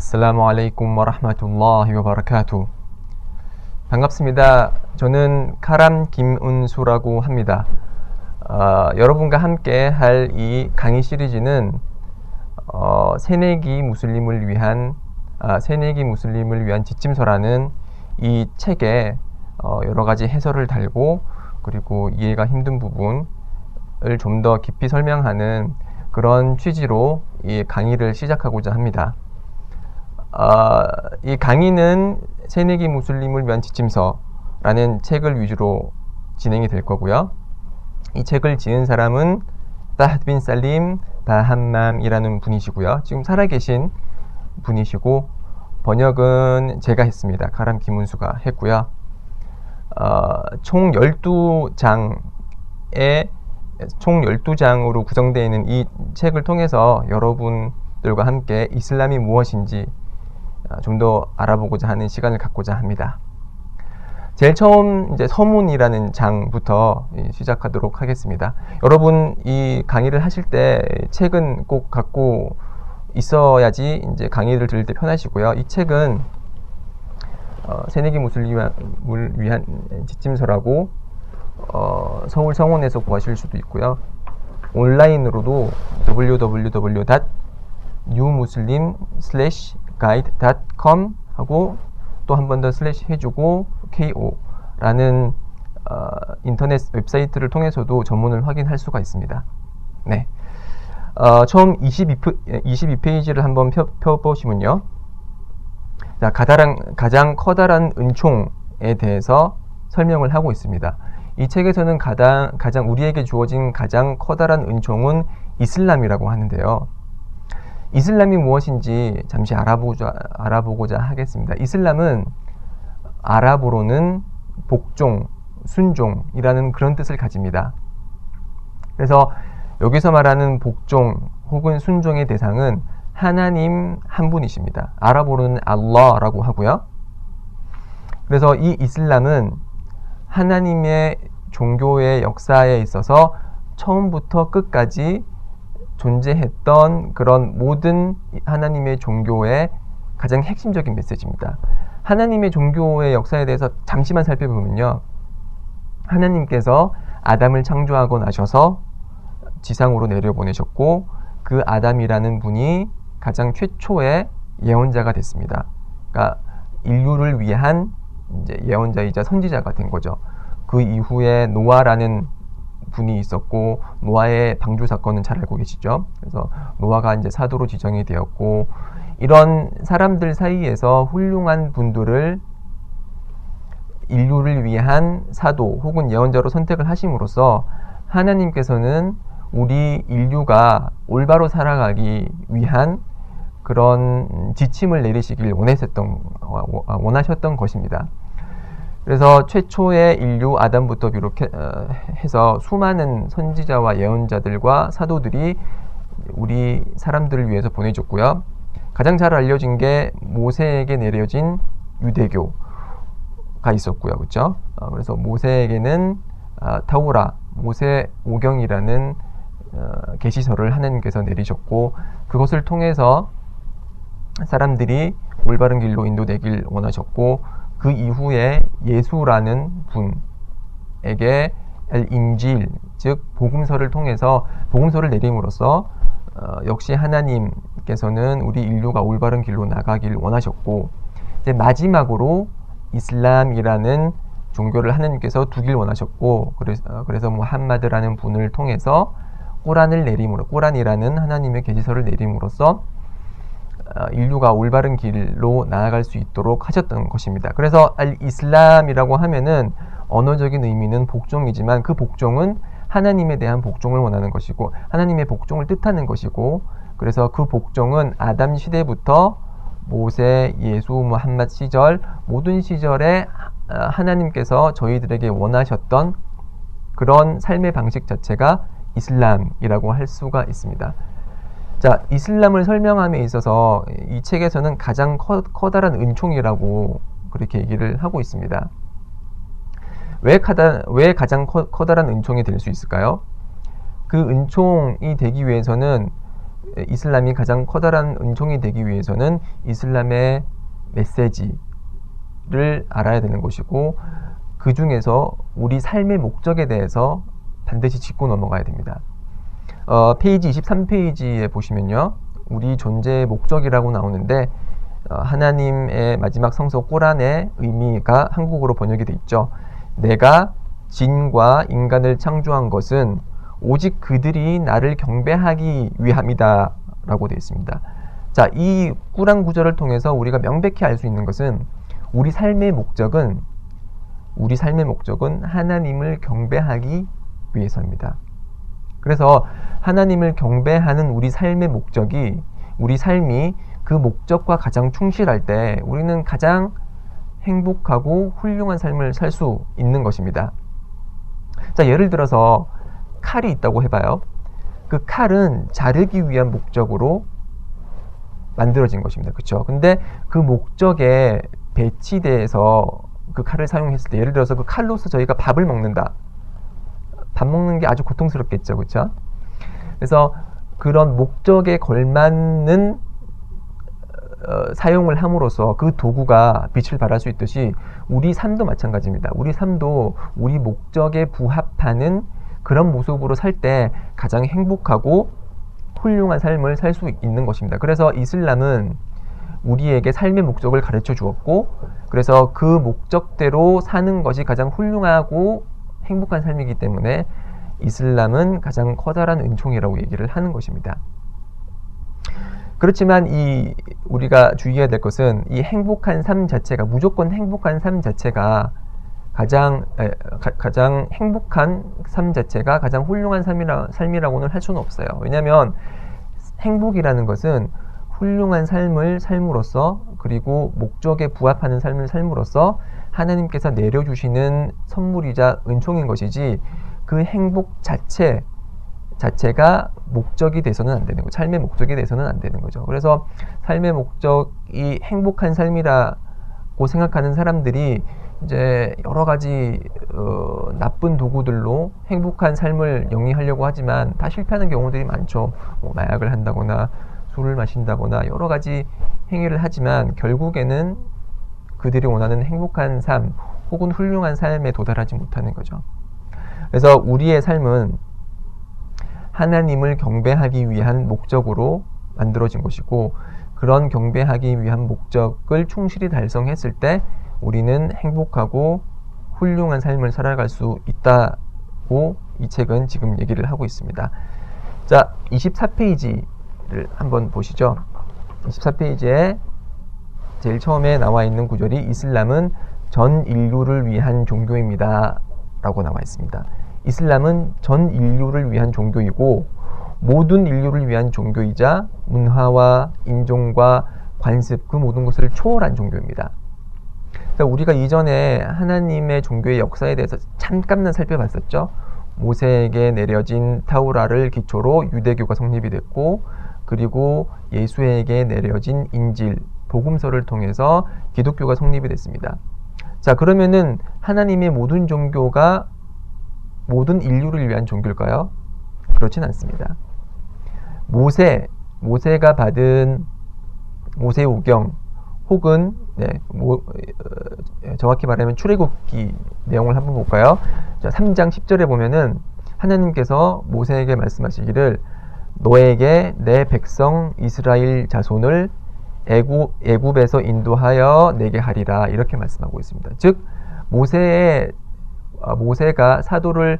Assalamu alaikum wa rahmatullahi wa barakatuh. 반갑습니다. 저는 카람 김은수라고 합니다. 여러분과 함께 할 이 강의 시리즈는 새내기 무슬림을 위한 지침서라는 이 책에 여러 가지 해설을 달고 그리고 이해가 힘든 부분을 좀 더 깊이 설명하는 그런 취지로 이 강의를 시작하고자 합니다. 이 강의는 새내기 무슬림을 위한 지침서라는 책을 위주로 진행이 될 거고요. 이 책을 지은 사람은 파하드 빈 살림 바함맘이라는 분이시고요. 지금 살아계신 분이시고 번역은 제가 했습니다. 카람 김은수가 했고요. 총 12장으로 구성되어 있는 이 책을 통해서 여러분들과 함께 이슬람이 무엇인지 좀 더 알아보고자 하는 시간을 갖고자 합니다. 제일 처음 이제 서문이라는 장부터 시작하도록 하겠습니다. 여러분 이 강의를 하실 때 책은 꼭 갖고 있어야지 이제 강의를 들을 때 편하시고요. 이 책은 새내기 무슬림을 위한 지침서라고 서울 성원에서 구하실 수도 있고요. 온라인으로도 www.newmuslim/guide.com 하고 또 한 번 더 슬래시 해주고 KO라는 인터넷 웹사이트를 통해서도 전문을 확인할 수가 있습니다. 네. 처음 22페이지를 한번 펴보시면요. 자, 가장 커다란 은총에 대해서 설명을 하고 있습니다. 이 책에서는 가장 우리에게 주어진 가장 커다란 은총은 이슬람이라고 하는데요. 이슬람이 무엇인지 잠시 알아보고자 하겠습니다. 이슬람은 아랍어로는 복종, 순종이라는 그런 뜻을 가집니다. 그래서 여기서 말하는 복종 혹은 순종의 대상은 하나님 한 분이십니다. 아랍어로는 알라라고 하고요. 그래서 이 이슬람은 하나님의 종교의 역사에 있어서 처음부터 끝까지 존재했던 그런 모든 하나님의 종교의 가장 핵심적인 메시지입니다. 하나님의 종교의 역사에 대해서 잠시만 살펴보면요. 하나님께서 아담을 창조하고 나셔서 지상으로 내려보내셨고 그 아담이라는 분이 가장 최초의 예언자가 됐습니다. 그러니까 인류를 위한 이제 예언자이자 선지자가 된 거죠. 그 이후에 노아라는 분이 있었고 노아의 방주 사건은 잘 알고 계시죠. 그래서 노아가 이제 사도로 지정이 되었고 이런 사람들 사이에서 훌륭한 분들을 인류를 위한 사도 혹은 예언자로 선택을 하심으로써 하나님께서는 우리 인류가 올바로 살아가기 위한 그런 지침을 내리시길 원하셨던 것입니다. 그래서 최초의 인류 아담부터 비롯해서 수많은 선지자와 예언자들과 사도들이 우리 사람들을 위해서 보내줬고요. 가장 잘 알려진 게 모세에게 내려진 유대교가 있었고요. 그렇죠? 그래서 모세에게는 타우라, 모세 오경이라는 계시서를 하나님께서 내리셨고 그것을 통해서 사람들이 올바른 길로 인도되길 원하셨고 그 이후에 예수라는 분에게 인질, 즉 복음서를 통해서 복음서를 내림으로써 역시 하나님께서는 우리 인류가 올바른 길로 나가길 원하셨고 이제 마지막으로 이슬람이라는 종교를 하나님께서 두길 원하셨고 그래서 무함마드라는 분을 통해서 꾸란이라는 하나님의 계시서를 내림으로써 인류가 올바른 길로 나아갈 수 있도록 하셨던 것입니다. 그래서 이슬람이라고 하면은 언어적인 의미는 복종이지만 그 복종은 하나님에 대한 복종을 원하는 것이고 하나님의 복종을 뜻하는 것이고 그래서 그 복종은 아담 시대부터 모세, 예수, 무함마드 시절 모든 시절에 하나님께서 저희들에게 원하셨던 그런 삶의 방식 자체가 이슬람이라고 할 수가 있습니다. 자, 이슬람을 설명함에 있어서 이 책에서는 가장 커다란 은총이라고 그렇게 얘기를 하고 있습니다. 왜 가장 커다란 은총이 될 수 있을까요? 그 은총이 되기 위해서는 이슬람이 가장 커다란 은총이 되기 위해서는 이슬람의 메시지를 알아야 되는 것이고, 그 중에서 우리 삶의 목적에 대해서 반드시 짚고 넘어가야 됩니다. 페이지 23페이지에 보시면요, 우리 존재의 목적이라고 나오는데, 하나님의 마지막 성서 꾸란의 의미가 한국어로 번역이 되어 있죠. 내가 진과 인간을 창조한 것은 오직 그들이 나를 경배하기 위함이다 라고 되어 있습니다. 자, 이 꾸란 구절을 통해서 우리가 명백히 알 수 있는 것은 우리 삶의 목적은 하나님을 경배하기 위해서입니다. 그래서 하나님을 경배하는 우리 삶의 목적이, 우리 삶이 그 목적과 가장 충실할 때 우리는 가장 행복하고 훌륭한 삶을 살 수 있는 것입니다. 자, 예를 들어서 칼이 있다고 해봐요. 그 칼은 자르기 위한 목적으로 만들어진 것입니다. 그렇죠? 근데 그 목적에 배치돼서 그 칼을 사용했을 때, 예를 들어서 그 칼로서 저희가 밥을 먹는다. 밥 먹는 게 아주 고통스럽겠죠. 그렇죠? 그래서 그런 목적에 걸맞는 사용을 함으로써 그 도구가 빛을 발할 수 있듯이 우리 삶도 마찬가지입니다. 우리 삶도 우리 목적에 부합하는 그런 모습으로 살 때 가장 행복하고 훌륭한 삶을 살 수 있는 것입니다. 그래서 이슬람은 우리에게 삶의 목적을 가르쳐 주었고, 그래서 그 목적대로 사는 것이 가장 훌륭하고 행복한 삶이기 때문에 이슬람은 가장 커다란 은총이라고 얘기를 하는 것입니다. 그렇지만 우리가 주의해야 될 것은 이 행복한 삶 자체가, 무조건 행복한 삶 자체가 가장 행복한 삶 자체가 가장 훌륭한 삶이라고는 할 수는 없어요. 왜냐하면 행복이라는 것은 훌륭한 삶을 삶으로써, 그리고 목적에 부합하는 삶을 삶으로써 하나님께서 내려주시는 선물이자 은총인 것이지, 그 행복 자체가 목적이 돼서는 안 되는 거죠. 삶의 목적이 돼서는 안 되는 거죠. 그래서 삶의 목적이 행복한 삶이라고 생각하는 사람들이 이제 여러 가지 나쁜 도구들로 행복한 삶을 영위하려고 하지만 다 실패하는 경우들이 많죠. 마약을 한다거나 술을 마신다거나 여러 가지 행위를 하지만 결국에는 그들이 원하는 행복한 삶 혹은 훌륭한 삶에 도달하지 못하는 거죠. 그래서 우리의 삶은 하나님을 경배하기 위한 목적으로 만들어진 것이고, 그런 경배하기 위한 목적을 충실히 달성했을 때 우리는 행복하고 훌륭한 삶을 살아갈 수 있다고 이 책은 지금 얘기를 하고 있습니다. 자, 24페이지를 한번 보시죠. 24페이지에 제일 처음에 나와 있는 구절이 이슬람은 전 인류를 위한 종교입니다 라고 나와 있습니다. 이슬람은 전 인류를 위한 종교이고 모든 인류를 위한 종교이자 문화와 인종과 관습, 그 모든 것을 초월한 종교입니다. 우리가 이전에 하나님의 종교의 역사에 대해서 잠깐만 살펴봤었죠. 모세에게 내려진 타우라를 기초로 유대교가 성립이 됐고, 그리고 예수에게 내려진 인질, 복음서를 통해서 기독교가 성립이 됐습니다. 자, 그러면은 하나님의 모든 종교가 모든 인류를 위한 종교일까요? 그렇진 않습니다. 모세가 받은 모세오경 혹은 정확히 말하면 출애굽기 내용을 한번 볼까요? 자, 3장 10절에 보면은 하나님께서 모세에게 말씀하시기를 너에게 내 백성 이스라엘 자손을 애굽에서 인도하여 내게 하리라, 이렇게 말씀하고 있습니다. 즉 모세가 사도직을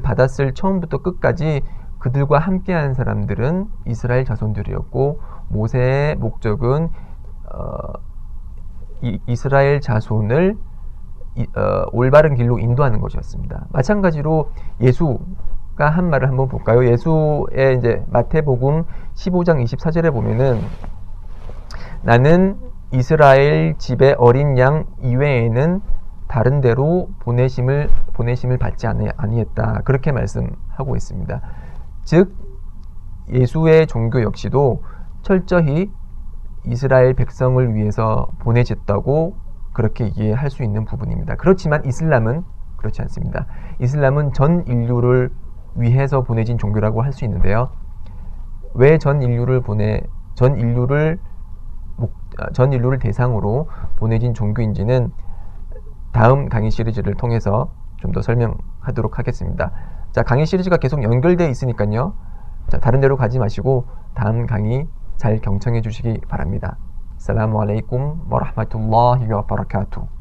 받았을 처음부터 끝까지 그들과 함께한 사람들은 이스라엘 자손들이었고, 모세의 목적은 이스라엘 자손을 올바른 길로 인도하는 것이었습니다. 마찬가지로 예수가 한 말을 한번 볼까요? 예수의 이제 마태복음 15장 24절에 보면은 나는 이스라엘 집의 어린 양 이외에는 다른 데로 보내심을 받지 아니했다, 그렇게 말씀하고 있습니다. 즉 예수의 종교 역시도 철저히 이스라엘 백성을 위해서 보내졌다고 그렇게 이해할 수 있는 부분입니다. 그렇지만 이슬람은 그렇지 않습니다. 이슬람은 전 인류를 위해서 보내진 종교라고 할 수 있는데요. 왜 전 인류를 대상으로 보내진 종교인지는 다음 강의 시리즈를 통해서 좀 더 설명하도록 하겠습니다. 자, 강의 시리즈가 계속 연결되어 있으니까요. 자, 다른 데로 가지 마시고 다음 강의 잘 경청해 주시기 바랍니다. 아살라무 알aikum wa rahmatullahi wa barakatuh.